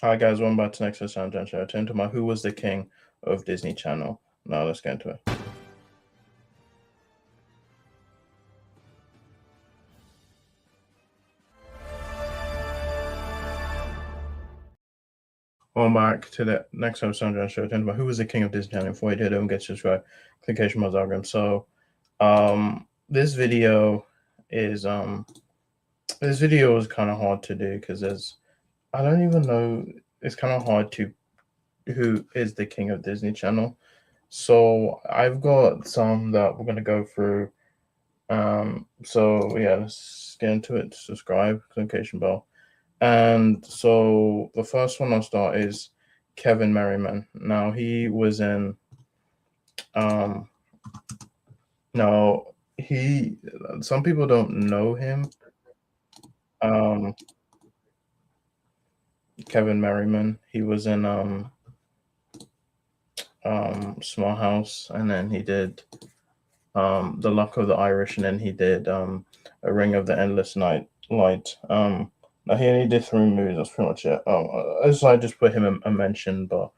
Hi guys, welcome back to Next Sound John Show. Turn to my Who Was the King of Disney Channel. Now let's get into it. Welcome back to the Next Sound John Show. Turn to my Who Was the King of Disney Channel. Before you do, don't get subscribed. Click on my algorithm. So, this video is kind of hard to do because I don't even know. It's kind of hard to who is the king of Disney Channel. So I've got some that we're gonna go through. So yeah, let's get into it. Subscribe, notification bell. And so the first one I'll start is Kevin Merriman. Now he was in um no he some people don't know him. Um Kevin Merriman. He was in Small House, and then he did The Luck of the Irish, and then he did A Ring of the Endless Night Light. Now he only did three movies. That's pretty much it. So I just put him a mention, but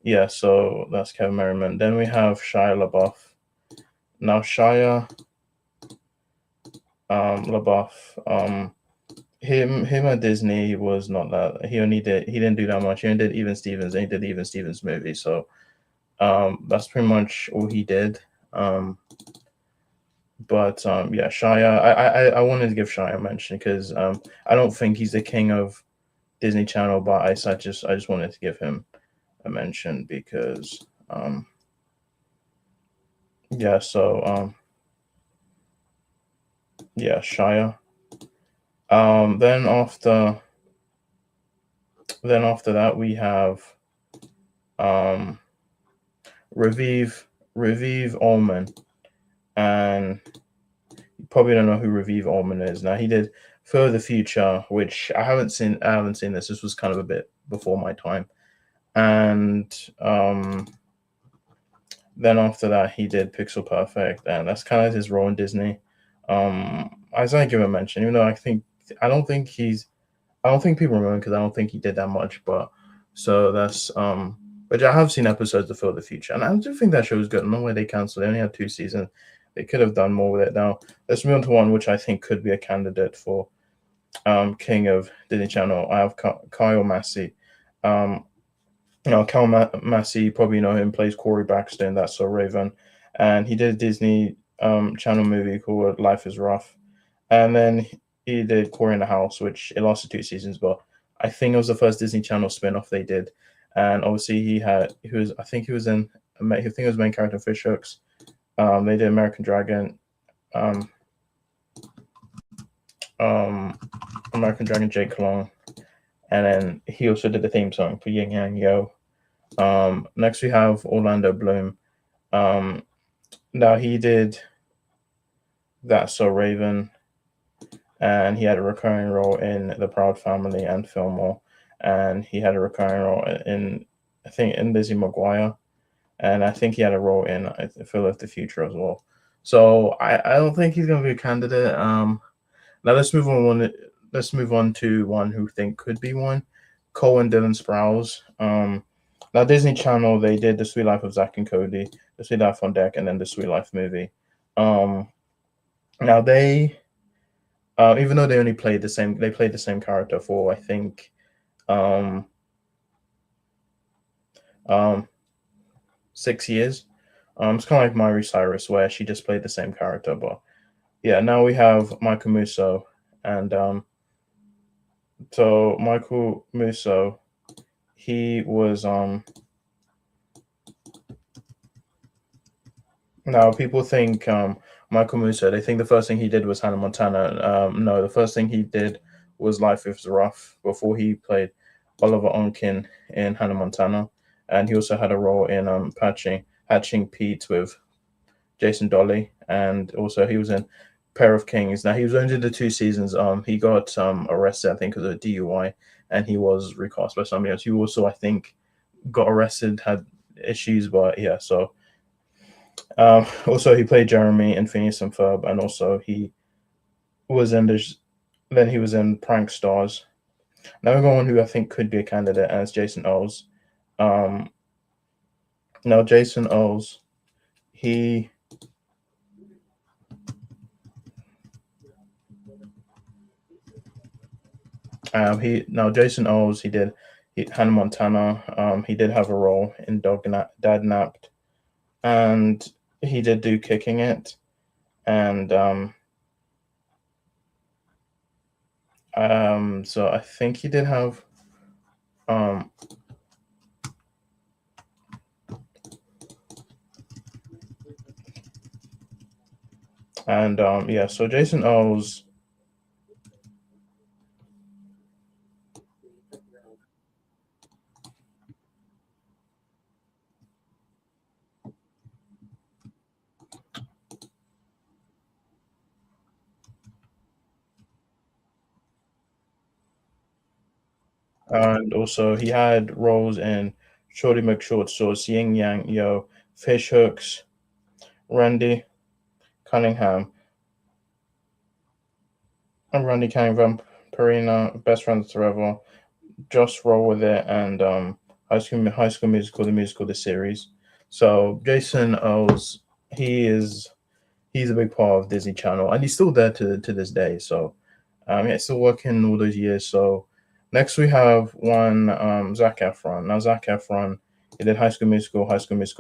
yeah. So that's Kevin Merriman. Then we have Shia LaBeouf. Now Shia LaBeouf, him at Disney was not that. He didn't do that much. He only did Even Stevens. And he did Even Stevens movie. So that's pretty much all he did. But yeah, Shia. I wanted to give Shia a mention because I don't think he's the king of Disney Channel, but I just wanted to give him a mention because yeah. So yeah, Shia. Then after that we have um Raviv Ullman, and you probably don't know who Raviv Ullman is. Now he did For the Future, which I haven't seen. I haven't seen this. This was kind of a bit before my time. And then after that, he did Pixel Perfect, and that's kind of his role in Disney. I was give him a mention, even though I don't think I don't think people remember because I don't think he did that much. But so that's but I have seen episodes of For the Future, and I do think that show was good. No way they canceled. They only had two seasons. They could have done more with it. Now let's move on to one which I think could be a candidate for King of Disney Channel. I have Kyle Massey. Um, Kyle Massey, you probably know him, plays Corey Baxter in That's So Raven, and he did a Disney Channel movie called Life Is Rough, and then he did Corey in the House, which it lasted two seasons, but I think it was the first Disney Channel spin-off they did, and obviously he was I think he was in I think he was main character in Fish Hooks. They did American Dragon, um, um, American Dragon Jake Long, and then he also did the theme song for Yin Yang Yo. Next we have Orlando Bloom. Um, Now he did That So Raven, and he had a recurring role in The Proud Family and Fillmore, and he had a recurring role in I think in Lizzie McGuire, and I think he had a role in Phil of the Future as well. So I don't think he's gonna be a candidate. Now let's move on to one who think could be one. Cole and Dylan Sprouse. Now Disney Channel they did The Sweet Life of Zach and Cody, The Sweet Life on Deck, and then The Sweet Life movie. Um, Now even though they played the same character for I think um, um, 6 years. It's kind of like Miley Cyrus, where she just played the same character. But yeah, now we have Michael Musso, and so Michael Musso, he was now people think Michael Musso. They think the first thing he did was Hannah Montana. No, the first thing he did was Life is Rough before he played Oliver Onkin in Hannah Montana, and he also had a role in Hatching Pete with Jason Dolly, and also he was in Pair of Kings. Now he was only in the two seasons. He got arrested, I think, because of DUI, and he was recast by somebody else. He also, I think, got arrested, had issues, but yeah. So also he played Jeremy in Phineas and Ferb, and also he was in this. Then he was in Prank Stars. Now we go on who I think could be a candidate, and it's Jason Oles. Um, now Jason Oles, he Jason Oles, Hannah Montana. He did have a role in Dad Napped, and he did do Kicking It, and so I think he did have um and yeah, so Jason Oles. And also he had roles in Shorty McShort Sauce, Yin Yang Yo, Fish Hooks, Randy Cunningham, and Randy Cunningham, Vampirina, Best Friends Forever, Just Roll With It, and High School Musical, the series. So Jason O's he's a big part of Disney Channel, and he's still there to this day. So yeah, still working all those years. So next we have one Zac Efron. Now Zac Efron, he did High School Musical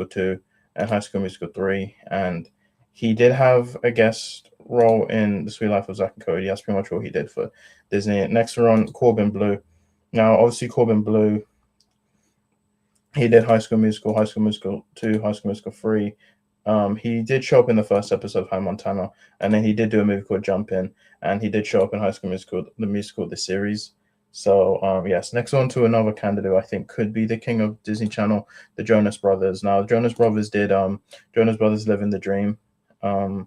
2, and High School Musical 3, and he did have a guest role in The Sweet Life of Zack and Cody. That's pretty much all he did for Disney. Next we're on Corbin Bleu. Now obviously Corbin Bleu, he did High School Musical 2, High School Musical 3. He did show up in the first episode of High Montana, and then he did do a movie called Jump In, and he did show up in High School Musical, the series. So yes, next on to another candidate who I think could be the king of Disney Channel, the Jonas Brothers. Now, the Jonas Brothers did Jonas Brothers Living the Dream. I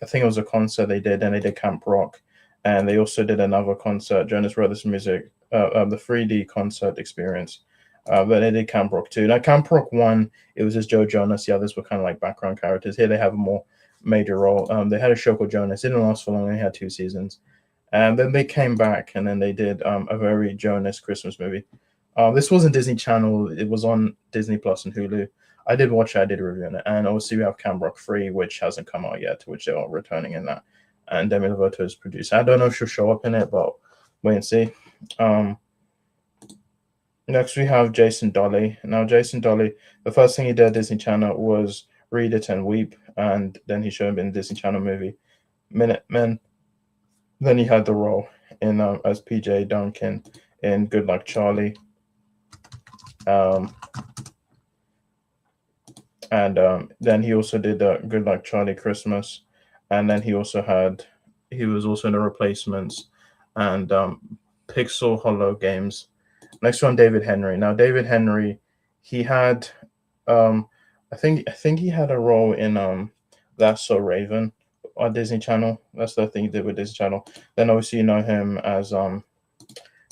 think it was a concert they did, and they did Camp Rock, and they also did another concert, Jonas Brothers Music, the 3D concert experience. But they did Camp Rock too. Now Camp Rock 1, it was just Joe Jonas. The others were kind of like background characters. Here they have a more major role. They had a show called Jonas. It didn't last for long. They had 2 seasons, and then they came back, and then they did a very Jonas Christmas movie. This wasn't Disney Channel. It was on Disney Plus and Hulu. I did watch it. I did a review on it, and obviously we have Camp Rock 3, which hasn't come out yet, which they are returning in that. And Demi Lovato is producer. I don't know if she'll show up in it, but wait and see. Next, we have Jason Dolly. Now, Jason Dolly, the first thing he did at Disney Channel was Read It and Weep, and then he showed up in the Disney Channel movie Minutemen. Then he had the role in as PJ Duncan in Good Luck Charlie, and then he also did Good Luck Charlie Christmas, and then he was also in the Replacements and Pixel Hollow Games. Next one, David Henry. Now, David Henry, he had, I think he had a role in That's So Raven on Disney Channel. That's the thing he did with Disney Channel. Then obviously you know him as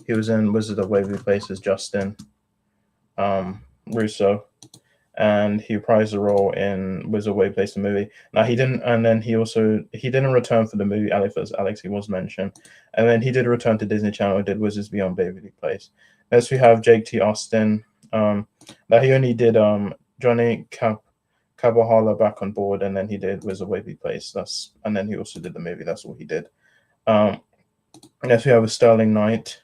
he was in Wizard of Waverly Place as Justin Russo, and he reprised the role in Wizard of Waverly Place the movie. Now he didn't, and then he didn't return for the movie Alex he was mentioned, and then he did return to Disney Channel and did Wizards Beyond Waverly Place. Next, we have Jake T. Austin. That he only did Johnny Cabahala Back on Board, and then he did Wizard Waverly Place. And then he also did the movie. That's all he did. Next, we have a Sterling Knight.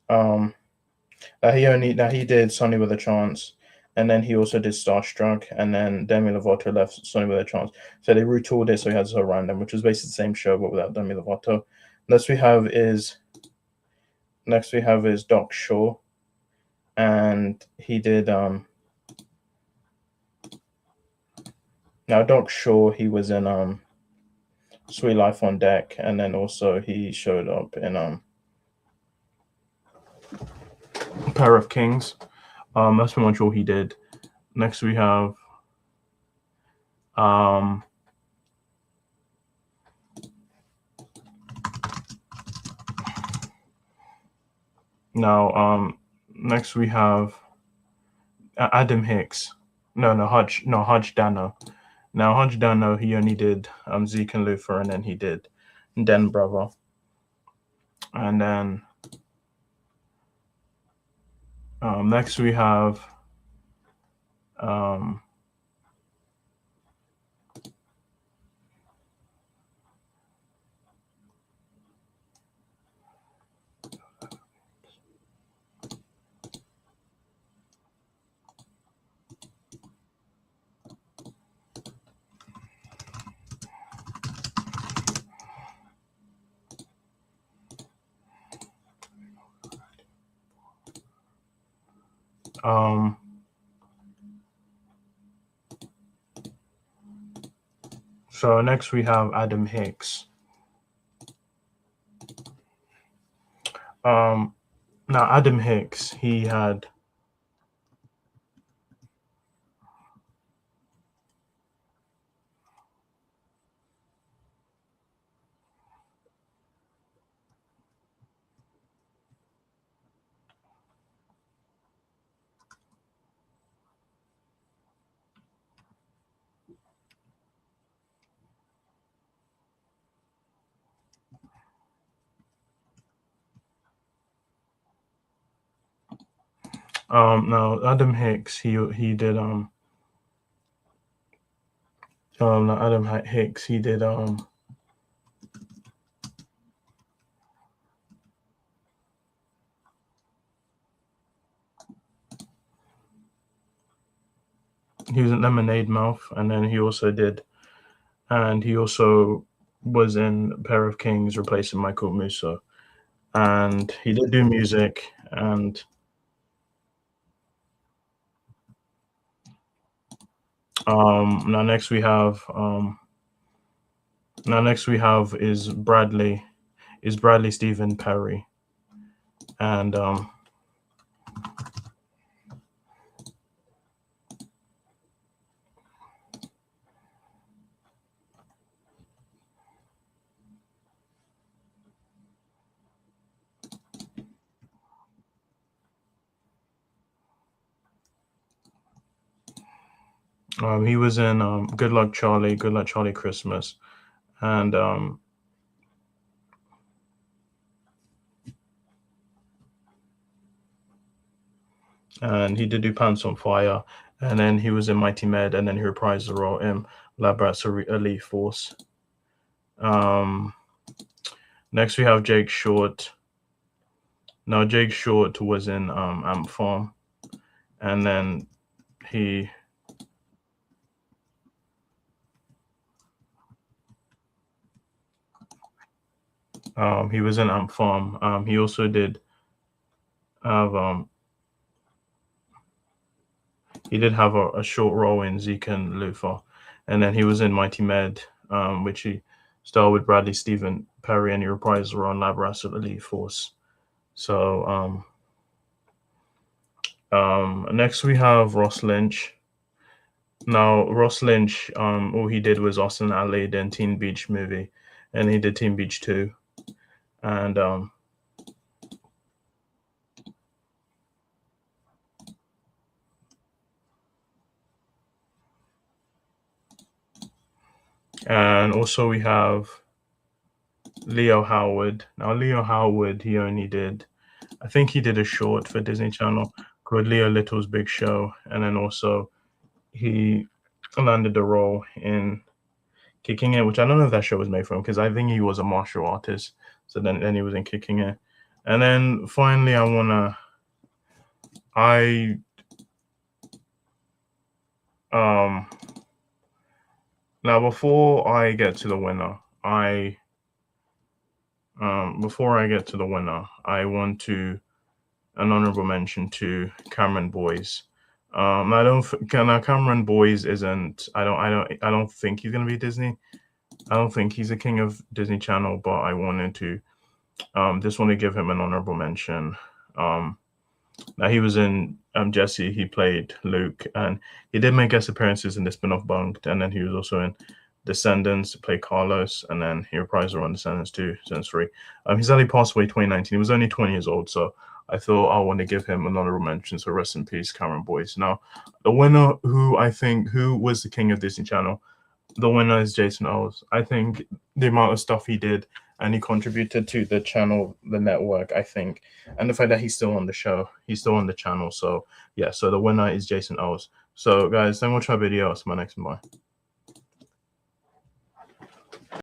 That he did Sonny with a Chance, and then he also did Starstruck, and then Demi Lovato left Sonny with a Chance. So they retooled it so he had so random, which was basically the same show but without Demi Lovato. Next we have is Doc Shaw, and he did now Doc Shaw, he was in Sweet Life on Deck, and then also he showed up in Pair of Kings. That's pretty much all he did. Next we have next we have Adam Hicks. Hodge Dano. Now Hodge Dano, he only did Zeke and Luther, and then he did Den Brother. And then next we have um, um, so next we have Adam Hicks. Now Adam Hicks, he had now Adam Hicks, he did now Adam Hicks, he did he was in Lemonade Mouth, and then he also was in Pair of Kings replacing Michael Musso. And he did do music. And now next we have is Bradley Stephen Perry. And he was in Good Luck Charlie Christmas, and he did do Pants on Fire, and then he was in Mighty Med, and then he reprised the role in Lab Rats Elite Force. Next we have Jake Short. Now Jake Short was in Ant Farm, and then he was in Ant Farm. He also did have he did have a short role in Zeke and Luther, and then he was in Mighty Med, which he starred with Bradley Stephen Perry, and he reprised the role in Lab Rats Elite Force. So next we have Ross Lynch. Now Ross Lynch, all he did was Austin Alley, then Teen Beach Movie, and he did Teen Beach 2, and also we have Leo Howard. Now Leo Howard, he only did, I think he did a short for Disney Channel called Leo Little's Big Show, and then also he landed a role in Kicking It, which I don't know if that show was made for him because I think he was a martial artist. So then he was in Kicking It, and then finally now before I get to the winner, I want to an honorable mention to Cameron Boyce. Cameron Boyce isn't. I don't think he's gonna be Disney. I don't think he's a king of Disney Channel, but I wanted to just want to give him an honorable mention. Now he was in Jesse. He played Luke, and he did make guest appearances in the spin-off Bunked, and then he was also in Descendants to play Carlos, and then he reprised the role in Descendants 2, Descendants 3. He's only passed away 2019. He was only 20 years old, so I thought I want to give him an honorable mention. So rest in peace, Cameron Boyce. Now, the winner, who was the king of Disney Channel, the winner is Jason Oles. I think the amount of stuff he did and he contributed to the channel, the network, I think, and the fact that he's still on the show, he's still on the channel. So yeah, so the winner is Jason O's. So guys, thank you for watching my video. I'll see you in my next one. Bye.